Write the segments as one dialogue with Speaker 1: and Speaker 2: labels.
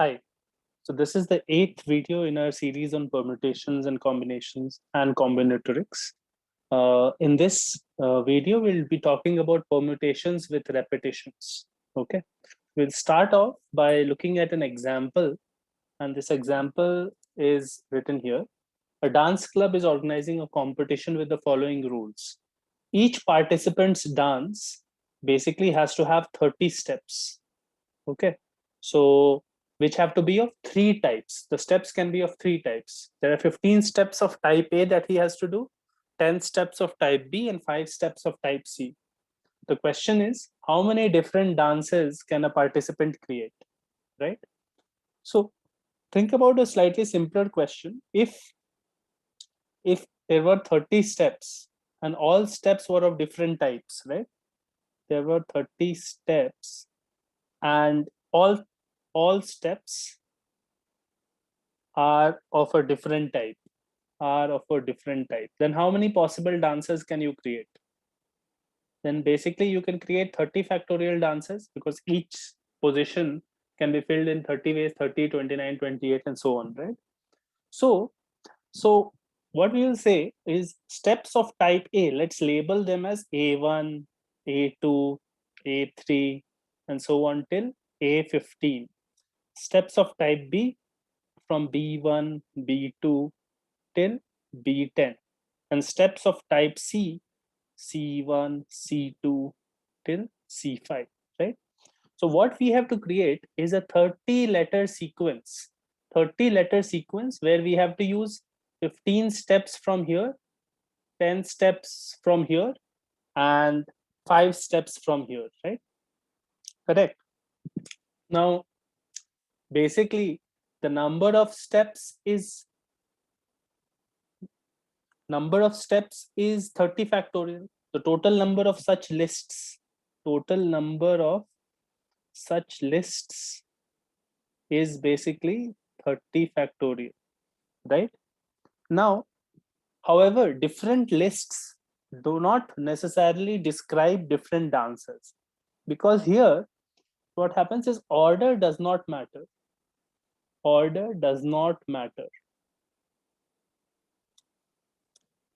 Speaker 1: Hi, so this is the eighth video in our series on permutations and combinations and combinatorics. In this video, we'll be talking about permutations with repetitions. Okay, we'll start off by looking at an example, and this example is written here. A dance club is organizing a competition with the following rules. Each participant's dance basically has to have 30 steps. Okay, so which have to be of three types. The steps can be of three types. There are 15 steps of type A that he has to do, 10 steps of type B, and 5 steps of type C. The question is, how many different dances can a participant create, right? So think about a slightly simpler question. If there were 30 steps and all steps were of different types, right? There were 30 steps and all steps are of a different type then how many possible dances can you create? Then basically you can create 30 factorial dances because each position can be filled in 30 ways, 30, 29, 28, and so on, right? So what we will say is steps of type A, let's label them as A1, A2, A3, and so on till A15. Steps of type B from B1, B2 till B10, and steps of type C, C1, C2 till C5, right? So what we have to create is a 30 letter sequence, where we have to use 15 steps from here, 10 steps from here, and 5 steps from here, right? Correct. Now, basically, the number of steps is 30 factorial. The total number of such lists is basically 30 factorial, right? Now, however, different lists do not necessarily describe different dances, because here what happens is order does not matter.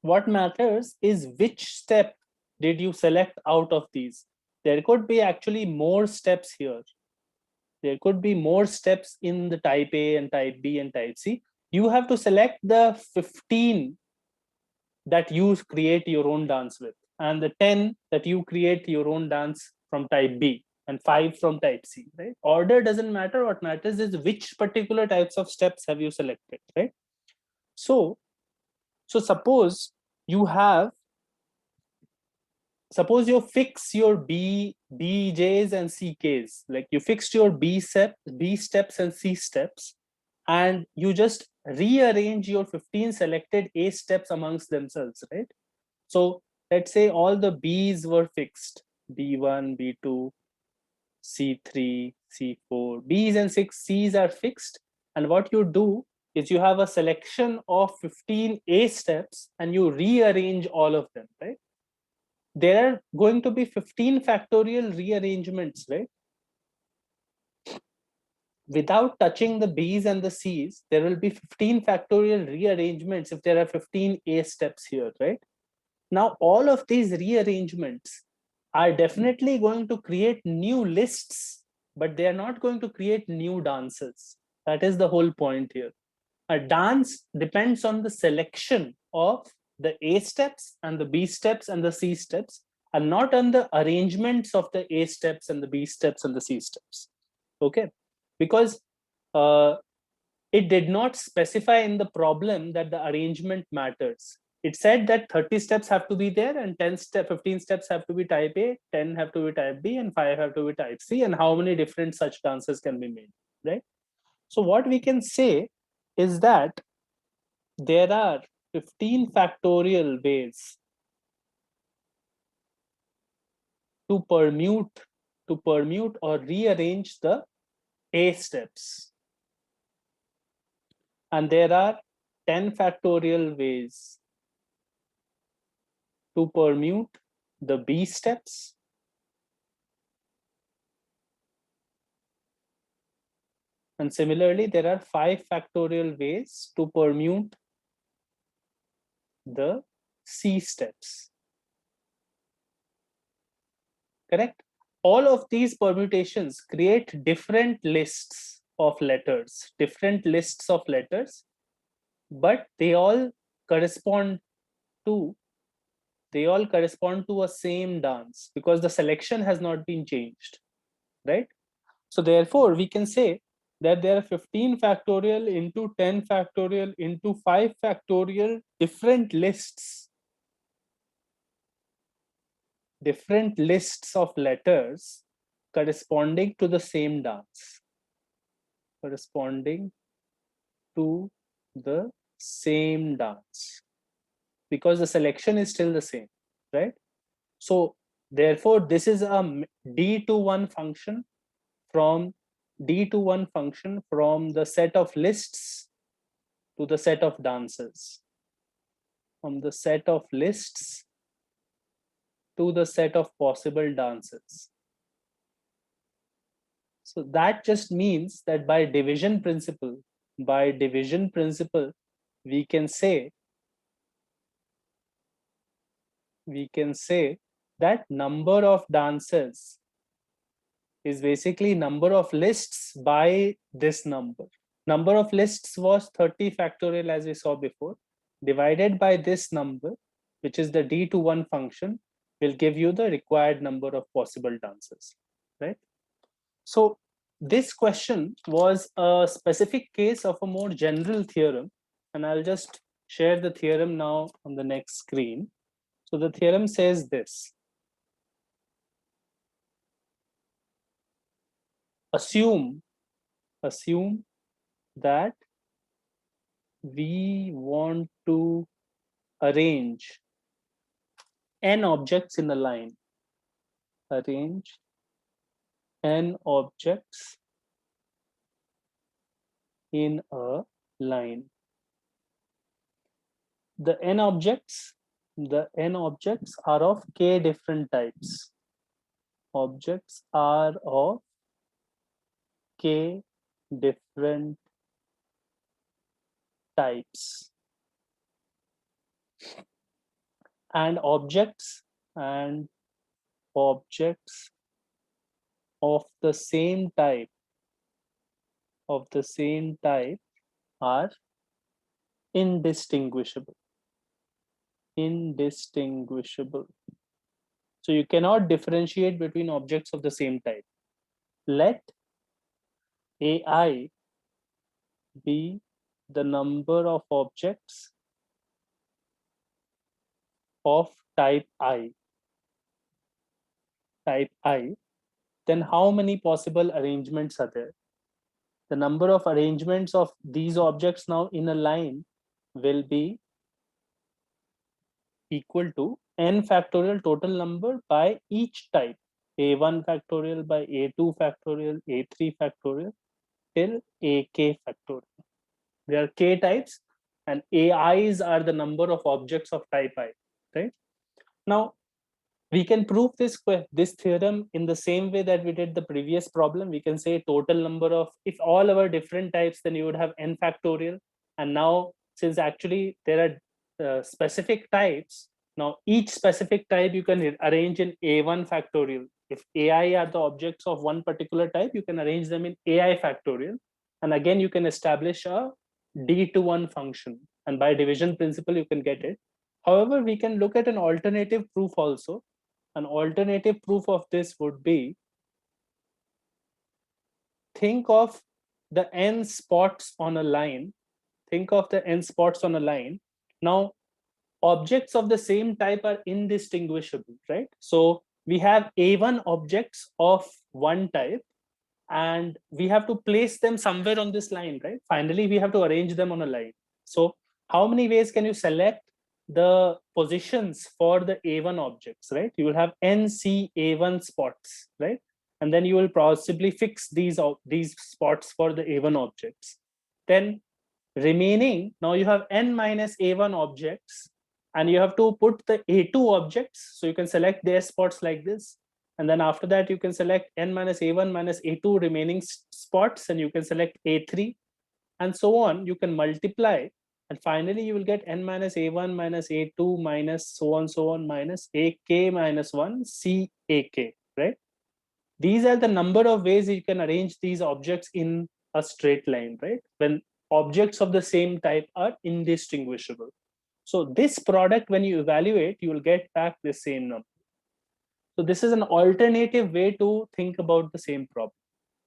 Speaker 1: What matters is which step did you select out of these. There could be actually more steps here. There could be more steps in the type A and type B and type C. You have to select the 15 that you create your own dance with, and the 10 that you create your own dance from type B, and 5 from type C, right? Order doesn't matter. What matters is which particular types of steps have you selected, right? So suppose you fix your BJs and CKs, like you fixed your B steps and C steps, and you just rearrange your 15 selected A steps amongst themselves, right? So let's say all the B's were fixed, B1, B2, C3, C4, B's and 6 C's are fixed. And what you do is you have a selection of 15 A steps and you rearrange all of them, right? There are going to be 15 factorial rearrangements, right? Without touching the B's and the C's, there will be 15 factorial rearrangements if there are 15 A steps here, right? Now, all of these rearrangements are definitely going to create new lists, but they are not going to create new dances. That is the whole point here. A dance depends on the selection of the A steps and the B steps and the C steps, and not on the arrangements of the A steps and the B steps and the C steps. Okay, because it did not specify in the problem that the arrangement matters. It said that 30 steps have to be there and 15 steps have to be type A, 10 have to be type B, and 5 have to be type C, and how many different such dances can be made, right? So what we can say is that there are 15 factorial ways to permute or rearrange the A steps. And there are 10 factorial ways to permute the B steps, And similarly, there are 5 factorial ways to permute the C steps. Correct? All of these permutations create different lists of letters, but they all correspond to a same dance because the selection has not been changed, right? So therefore, we can say that there are 15 factorial into 10 factorial into 5 factorial different lists of letters corresponding to the same dance. Because the selection is still the same, right? So therefore, this is a D2 function from the set of lists to the set of dances, from the set of lists to the set of possible dances. So that just means that by division principle, we can say that number of dances is basically number of lists by this number. Number of lists was 30 factorial as we saw before, divided by this number, which is the D2 function, will give you the required number of possible dances, right? So this question was a specific case of a more general theorem, and I'll just share the theorem now on the next screen. So the theorem says this. Assume that we want to arrange n objects in a line. Arrange n objects in a line. The n objects are of k different types. Objects are of k different types. And objects of the same type are indistinguishable. So you cannot differentiate between objects of the same type. Let AI be the number of objects of type I, then how many possible arrangements are there? The number of arrangements of these objects now in a line will be equal to n factorial total number by each type, a1 factorial by a2 factorial, a3 factorial till ak factorial. There are k types and AIs are the number of objects of type I, right? Now, we can prove this theorem in the same way that we did the previous problem. We can say total number of, if all our different types, then you would have n factorial. And now, since actually there are specific types, now each specific type you can arrange in a1 factorial. If AI are the objects of one particular type, you can arrange them in AI factorial. And again, you can establish a D2 function. And by division principle, you can get it. However, we can look at an alternative proof also. An alternative proof of this would be, think of the n spots on a line. Now, objects of the same type are indistinguishable, right? So we have A1 objects of one type, and we have to place them somewhere on this line, right? Finally, we have to arrange them on a line. So how many ways can you select the positions for the A1 objects, right? You will have NC A1 spots, right? And then you will possibly fix these spots for the A1 objects. Then remaining, now you have N minus A1 objects, and you have to put the A2 objects. So you can select their spots like this. And then after that, you can select n minus a1 minus a2 remaining spots, and you can select a3, and so on. You can multiply, and finally you will get n minus a1 minus a2 minus so on minus ak minus 1 cak, right? These are the number of ways you can arrange these objects in a straight line, right? When objects of the same type are indistinguishable. So this product, when you evaluate, you will get back the same number. So this is an alternative way to think about the same problem,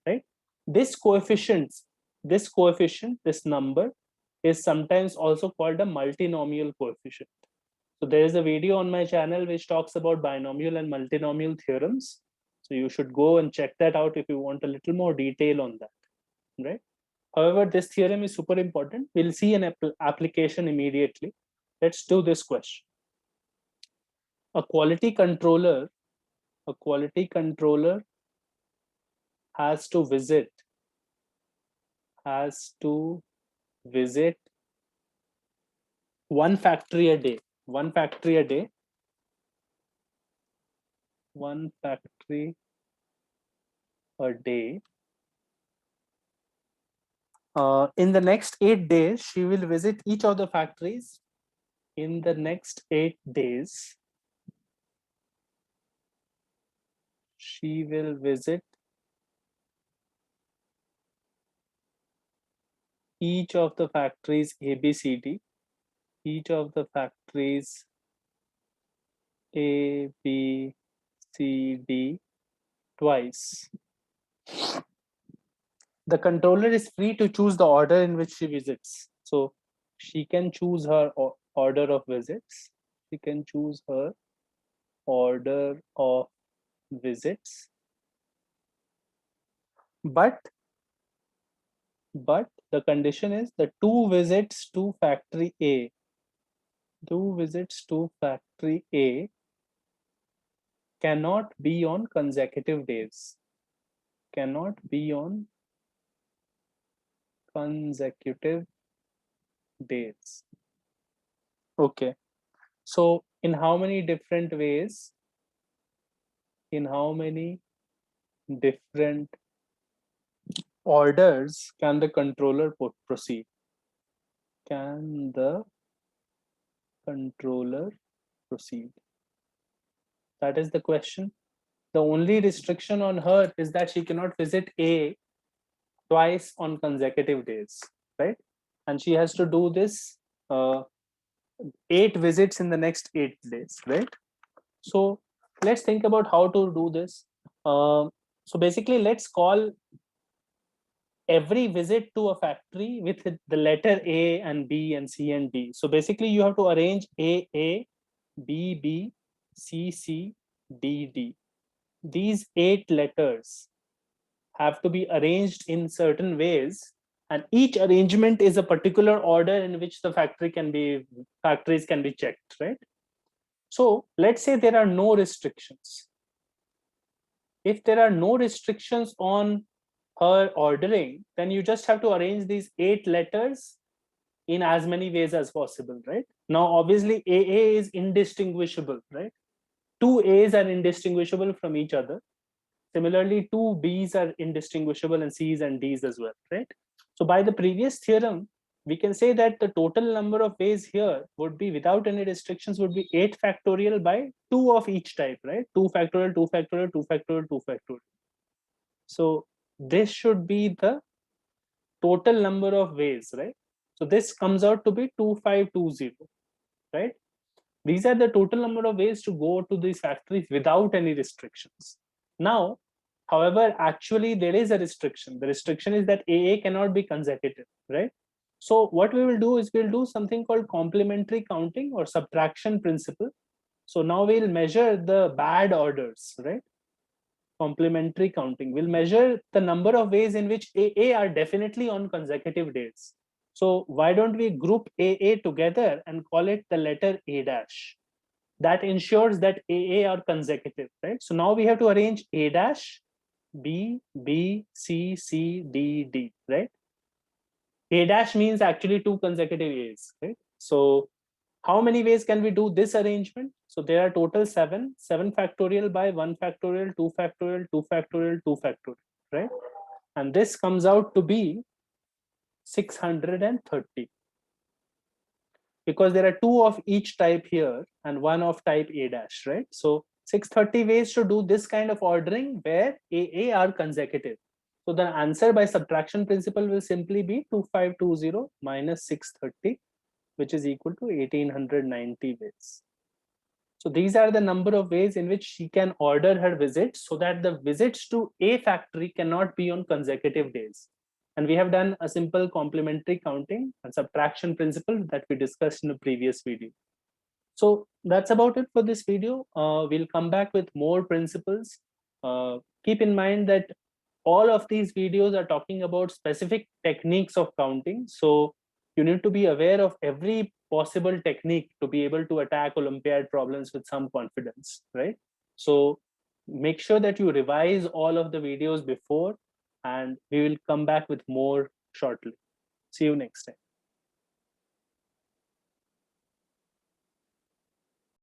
Speaker 1: right? This coefficient, this number is sometimes also called a multinomial coefficient. So there is a video on my channel which talks about binomial and multinomial theorems. So you should go and check that out if you want a little more detail on that, right? However, this theorem is super important. We'll see an application immediately. Let's do this question. A quality controller has to visit one factory a day. One factory a day. In the next 8 days, she will visit each of the factories. In the next 8 days, she will visit each of the factories A, B, C, D. Each of the factories A, B, C, D twice. The controller is free to choose the order in which she visits. So she can choose her order of visits. She can choose her order of visits. But the condition is the 2 visits to factory A. 2 visits to factory A cannot be on consecutive days. Cannot be on consecutive days. Okay. So in how many different ways? In how many different orders can the controller proceed? Can the controller proceed? That is the question. The only restriction on her is that she cannot visit A twice on consecutive days, right? And she has to do this 8 visits in the next 8 days, right? So let's think about how to do this. So basically, let's call every visit to a factory with the letter A and B and C and D. So basically, you have to arrange A, B, B, C, C, D, D. These 8 letters have to be arranged in certain ways, and each arrangement is a particular order in which the factories can be checked, right? So let's say there are no restrictions. If there are no restrictions on her ordering, then you just have to arrange these 8 letters in as many ways as possible, right? Now, obviously, AA is indistinguishable, right? 2 A's are indistinguishable from each other. Similarly, 2 B's are indistinguishable, and C's and D's as well, right? So by the previous theorem, we can say that the total number of ways here would be, without any restrictions, would be 8 factorial by 2 of each type, right? 2 factorial, 2 factorial, 2 factorial, 2 factorial. So this should be the total number of ways, right? So this comes out to be 2520, right? These are the total number of ways to go to these factories without any restrictions. Now, however, actually there is a restriction. The restriction is that AA cannot be consecutive, right? So what we will do is we'll do something called complementary counting or subtraction principle. So now we'll measure the bad orders, right? Complementary counting. We'll measure the number of ways in which AA are definitely on consecutive days. So why don't we group AA together and call it the letter A dash? That ensures that AA are consecutive, right? So now we have to arrange A dash, B, B, C, C, D, D, right? A dash means actually 2 consecutive A's, right? So How many ways can we do this arrangement? So there are total 7 factorial by 1 factorial, 2 factorial, 2 factorial, 2 factorial, right? And this comes out to be 630, because there are 2 of each type here and 1 of type A dash, right? So 630 ways to do this kind of ordering where AA are consecutive. So the answer by subtraction principle will simply be 2520 minus 630, which is equal to 1890 ways. So these are the number of ways in which she can order her visits so that the visits to A factory cannot be on consecutive days. And we have done a simple complementary counting and subtraction principle that we discussed in the previous video. So that's about it for this video. We'll come back with more principles. Keep in mind that all of these videos are talking about specific techniques of counting. So you need to be aware of every possible technique to be able to attack Olympiad problems with some confidence, right? So make sure that you revise all of the videos before, and we will come back with more shortly. See you next time.